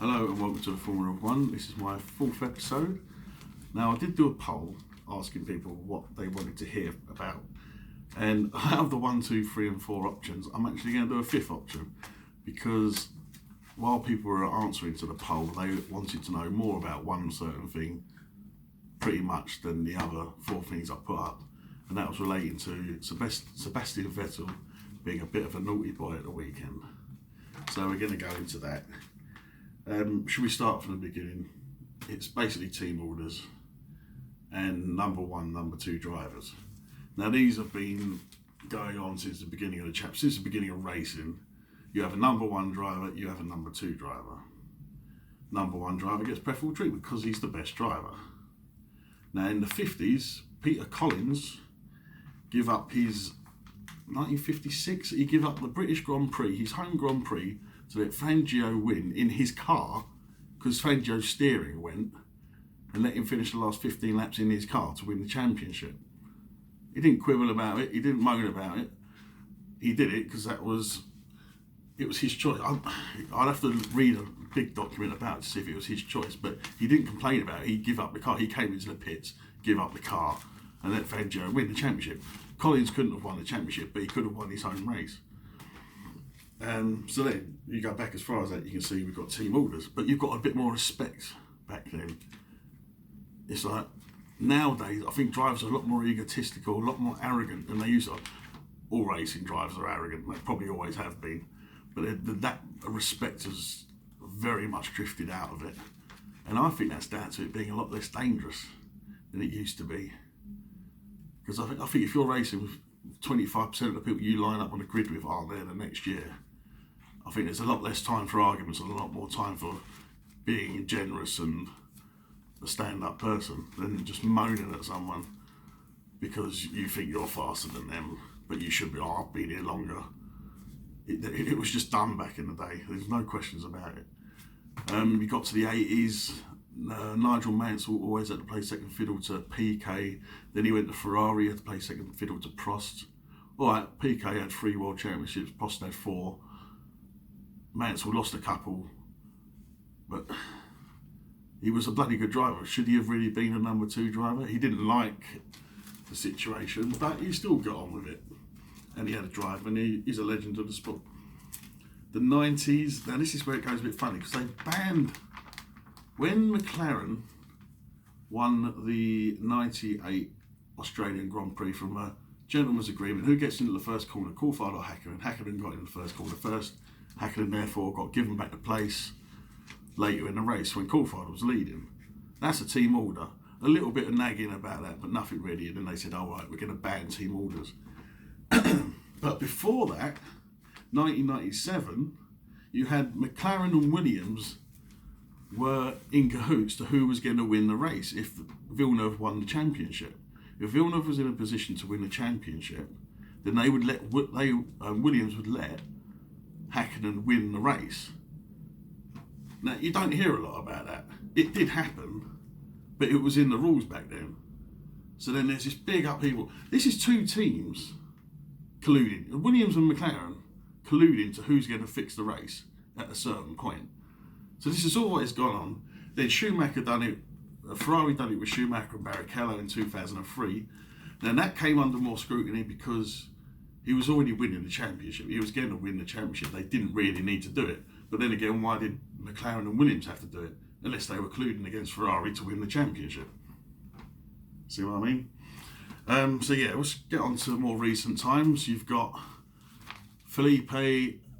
Hello and welcome to the Formula One. This is my fourth episode. Now I did do a poll asking people what they wanted to hear about, and out of the 1, 2, 3 and 4 options, I'm actually going to do a fifth option because while people were answering to the poll, they wanted to know more about one certain thing pretty much than the other 4 things I put up, and that was relating to Sebastian Vettel being a bit of a naughty boy at the weekend. So we're going to go into that. Should we start from the beginning? It's basically team orders and number 1, number 2 drivers. Now these have been going on since the beginning of since the beginning of racing. You have a number 1 driver, you have a number 2 driver. Number 1 driver gets preferable treatment because he's the best driver. Now in the 50s, Peter Collins gave up his 1956, he gave up the British Grand Prix, his home Grand Prix, to let Fangio win in his car because Fangio's steering went, and let him finish the last 15 laps in his car to win the championship. He didn't quibble about it, he didn't moan about it. He did it because it was his choice. I'd have to read a big document about it to see if it was his choice, but he didn't complain about it. He gave up the car. He came into the pits, gave up the car, and let Fangio win the championship. Collins couldn't have won the championship, but he could have won his own race. So then you go back as far as that, you can see we've got team orders, but you've got a bit more respect back then. It's like nowadays, I think drivers are a lot more egotistical, a lot more arrogant than they used to. All racing drivers are arrogant, they probably always have been, but that respect has very much drifted out of it. And I think that's down to it being a lot less dangerous than it used to be. Because I think if you're racing with 25% of the people you line up on the grid with aren't there the next year, I think there's a lot less time for arguments and a lot more time for being generous and a stand-up person than just moaning at someone because you think you're faster than them, but you should be. Oh, I've been here longer. It was just done back in the day. There's no questions about it. We got to the 80s. Nigel Mansell always had to play second fiddle to PK. Then he went to Ferrari, had to play second fiddle to Prost. All right, PK had 3 world championships, Prost had 4. Mansell lost a couple, but he was a bloody good driver. Should he have really been a number 2 driver? He didn't like the situation, but he still got on with it. And he had a drive, and he's a legend of the sport. The 90s, now this is where it goes a bit funny, because they banned, when McLaren won the 98 Australian Grand Prix from a gentleman's agreement, who gets into the first corner, Coulthard or Hakkinen? Hakkinen got in the first corner first. Hakkinen therefore got given back the place later in the race when Coulthard was leading. That's a team order. A little bit of nagging about that, but nothing really. And then they said, all right, we're going to ban team orders. But before that, 1997, you had McLaren and Williams were in cahoots to who was going to win the race if Villeneuve won the championship. If Villeneuve was in a position to win the championship, then they would Williams would let Hakkinen win the race. Now you don't hear a lot about that. It did happen, but it was in the rules back then. So then there's this big upheaval. This is 2 teams colluding, Williams and McLaren colluding to who's going to fix the race at a certain point. So this has always gone on. Then Schumacher done it, Ferrari done it with Schumacher and Barrichello in 2003. Now that came under more scrutiny because he was already winning the championship. He was going to win the championship. They didn't really need to do it. But then again, why did McLaren and Williams have to do it? Unless they were colluding against Ferrari to win the championship. See what I mean? So yeah, let's get on to more recent times. You've got Felipe,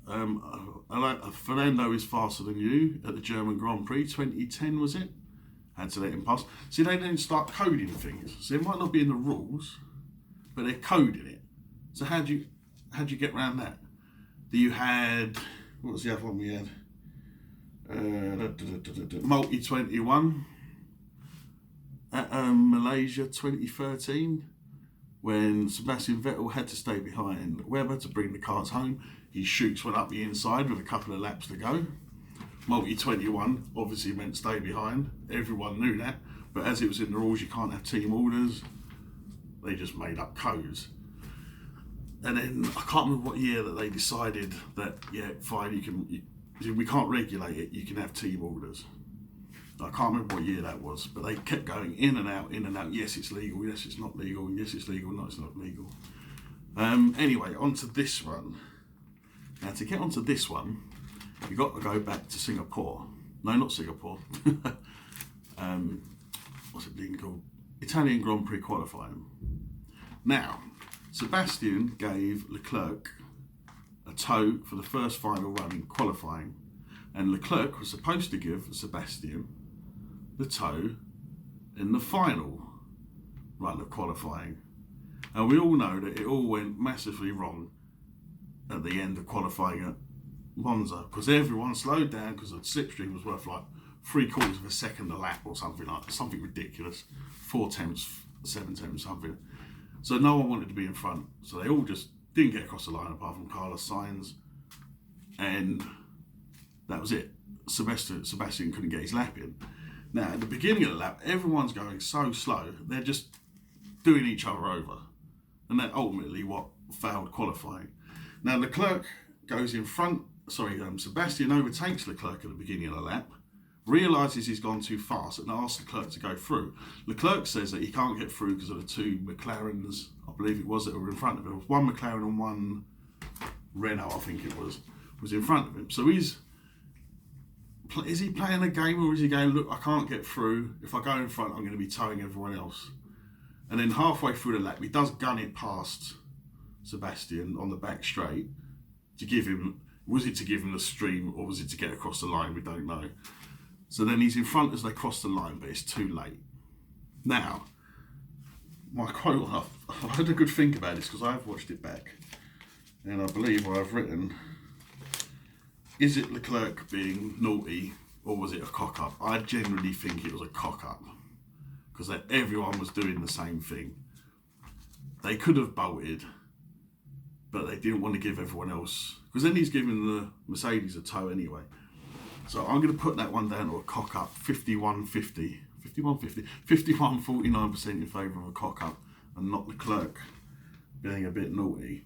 Fernando is faster than you at the German Grand Prix, 2010 was it? Had to let him pass. See, they then start coding things. So it might not be in the rules, but they're coding it. So how'd you get around that? You had, what was the other one we had? Multi 21 at Malaysia 2013, when Sebastian Vettel had to stay behind Webber to bring the cars home. His chutes went up the inside with a couple of laps to go. Multi 21 obviously meant stay behind. Everyone knew that, but as it was in the rules, you can't have team orders. They just made up codes. And then I can't remember what year that they decided that, yeah, fine, we can't regulate it, you can have team orders. I can't remember what year that was, but they kept going in and out, in and out. Yes, it's legal. Yes, it's not legal. Yes, it's legal. No, it's not legal. Anyway, onto this one. Now, to get onto this one, you've got to go back to Singapore. No, not Singapore. What's it being called? Italian Grand Prix qualifying. Now, Sebastian gave Leclerc a tow for the first final run in qualifying, and Leclerc was supposed to give Sebastian the tow in the final run of qualifying. And we all know that it all went massively wrong at the end of qualifying at Monza, because everyone slowed down because the slipstream was worth like 3/4 of a second a lap or something like that, something ridiculous, 4 tenths, 7 tenths, something. So no one wanted to be in front, so they all just didn't get across the line apart from Carlos Sainz, and that was it. Sebastian couldn't get his lap in. Now, at the beginning of the lap, everyone's going so slow, they're just doing each other over. And that ultimately what failed qualifying. Now, Leclerc goes in front, Sebastian overtakes Leclerc at the beginning of the lap, realises he's gone too fast and asks Leclerc to go through. Leclerc says that he can't get through because of the 2 McLarens, I believe it was, that were in front of him. One McLaren and one Renault, I think it was in front of him. So is he playing a game, or is he going, look, I can't get through. If I go in front, I'm going to be towing everyone else. And then halfway through the lap, he does gun it past Sebastian on the back straight to give him, was it to give him the stream or was it to get across the line? We don't know. So then he's in front as they cross the line, but it's too late. Now, my quote, I've had a good think about this because I've watched it back. And I believe what I've written, is it Leclerc being naughty or was it a cock-up? I generally think it was a cock-up because everyone was doing the same thing. They could have bolted, but they didn't want to give everyone else, because then he's giving the Mercedes a tow anyway. So I'm going to put that one down to a cock-up, 51-50. 49% in favour of a cock-up and not Leclerc being a bit naughty.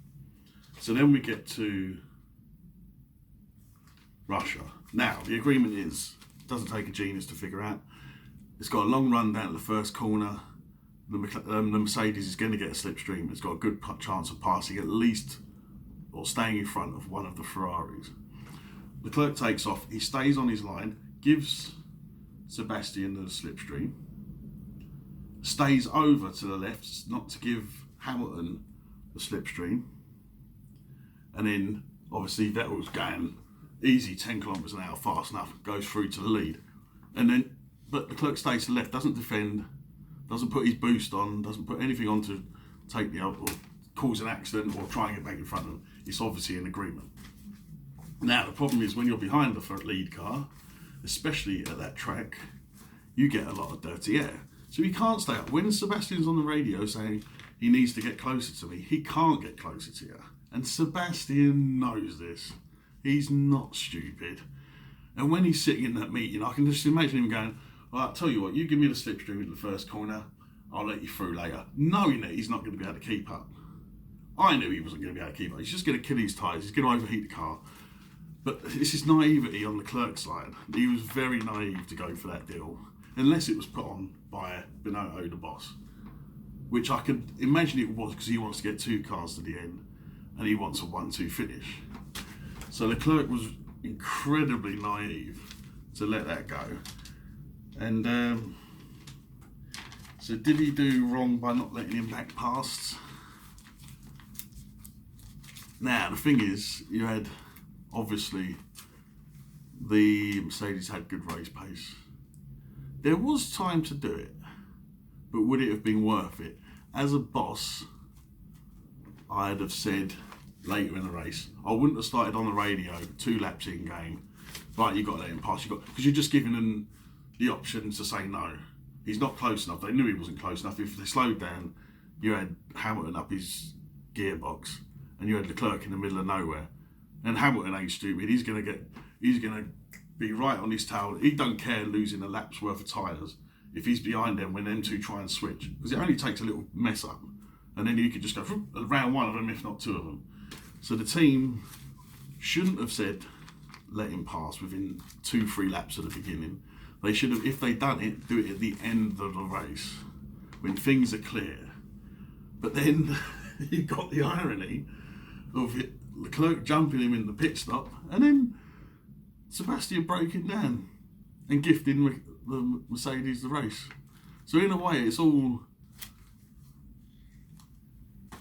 So then we get to Russia. Now, the agreement is, it doesn't take a genius to figure out, it's got a long run down to the first corner. The Mercedes is going to get a slipstream. It's got a good chance of passing at least, or staying in front of one of the Ferraris. Leclerc takes off, he stays on his line, gives Sebastian the slipstream, stays over to the left, not to give Hamilton the slipstream, and then obviously Vettel's going easy 10 kilometres an hour, fast enough, goes through to the lead. And then, but Leclerc stays to the left, doesn't defend, doesn't put his boost on, doesn't put anything on to take the out or cause an accident or try and get back in front of him. It's obviously an agreement. Now, the problem is when you're behind the lead car, especially at that track, you get a lot of dirty air. So he can't stay up. When Sebastian's on the radio saying he needs to get closer to me, he can't get closer to you. And Sebastian knows this. He's not stupid. And when he's sitting in that meeting, I can just imagine him going, well, I'll tell you what, you give me the slipstream in the first corner, I'll let you through later. Knowing that he's not going to be able to keep up. I knew he wasn't going to be able to keep up. He's just going to kill his tyres, he's going to overheat the car. But this is naivety on Leclerc's side. He was very naive to go for that deal, unless it was put on by Binotto, the boss. Which I could imagine it was, because he wants to get 2 cars to the end, and he wants a 1-2 finish. So Leclerc was incredibly naive to let that go. And so did he do wrong by not letting him back past? Now, the thing is, you had, obviously, the Mercedes had good race pace. There was time to do it, but would it have been worth it? As a boss, I'd have said later in the race, I wouldn't have started on the radio 2 laps in game, right, you've got to let him pass, because you're just giving them the option to say no. He's not close enough. They knew he wasn't close enough. If they slowed down, you had Hamilton up his gearbox and you had Leclerc in the middle of nowhere. And Hamilton ain't stupid. He's gonna be right on his tail. He don't care losing a lap's worth of tyres if he's behind them when them 2 try and switch, because it only takes a little mess up, and then you could just go around one of them, if not 2 of them. So the team shouldn't have said, let him pass within 2-3 laps at the beginning. They should have, if they'd done it, do it at the end of the race when things are clear. But then you got the irony of Leclerc jumping him in the pit stop, and then Sebastian breaking down and gifting the Mercedes the race. So in a way, it's all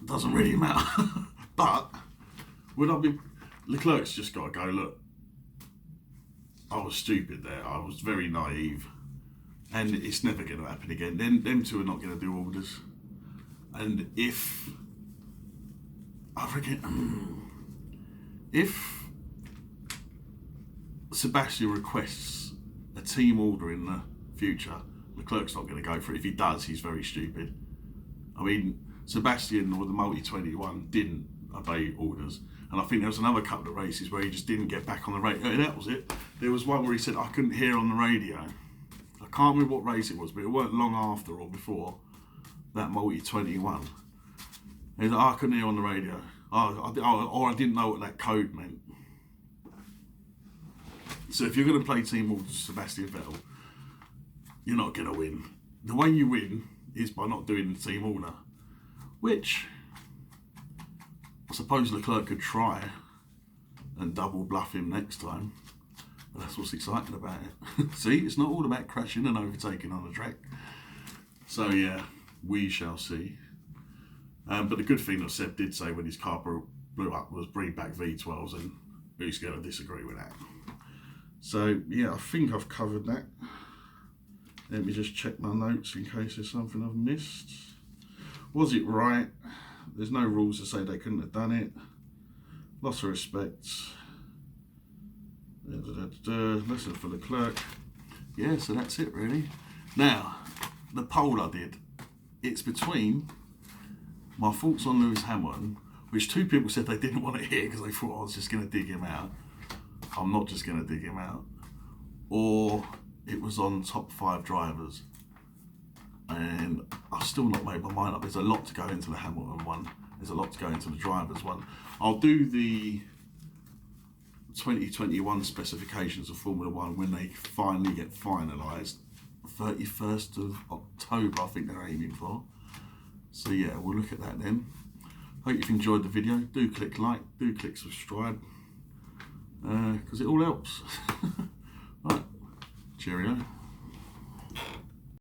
doesn't really matter. But would I be? Leclerc's just got to go. Look, I was stupid there. I was very naive, and it's never going to happen again. Them two are not going to do orders. And if I forget, if Sebastian requests a team order in the future, Leclerc's not going to go for it. If he does, he's very stupid. I mean, Sebastian with the Multi-21 didn't obey orders. And I think there was another couple of races where he just didn't get back on the radio. And that was it. There was one where he said, I couldn't hear on the radio. I can't remember what race it was, but it weren't long after or before that Multi-21. He's like, I couldn't hear on the radio. Or I didn't know what that code meant. So if you're going to play team orders with Sebastian Vettel, you're not going to win. The way you win is by not doing the team order, which I suppose Leclerc could try and double bluff him next time. But that's what's exciting about it. See, it's not all about crashing and overtaking on the track. So yeah, we shall see. But the good thing that Seb did say when his car blew up was bring back V12s, and who's going to disagree with that? So yeah, I think I've covered that. Let me just check my notes in case there's something I've missed. Was it right? There's no rules to say they couldn't have done it. Lots of respect. Lesson for Leclerc. Yeah, so that's it really. Now, the poll I did, it's between my thoughts on Lewis Hamilton, which 2 people said they didn't want to hear because they thought I was just going to dig him out. I'm not just going to dig him out. Or it was on top 5 drivers. And I've still not made my mind up. There's a lot to go into the Hamilton one. There's a lot to go into the drivers one. I'll do the 2021 specifications of Formula 1 when they finally get finalised. 31st of October, I think they're aiming for. So yeah, we'll look at that then. Hope you've enjoyed the video. Do click like, do click subscribe, because it all helps. Right, cheerio.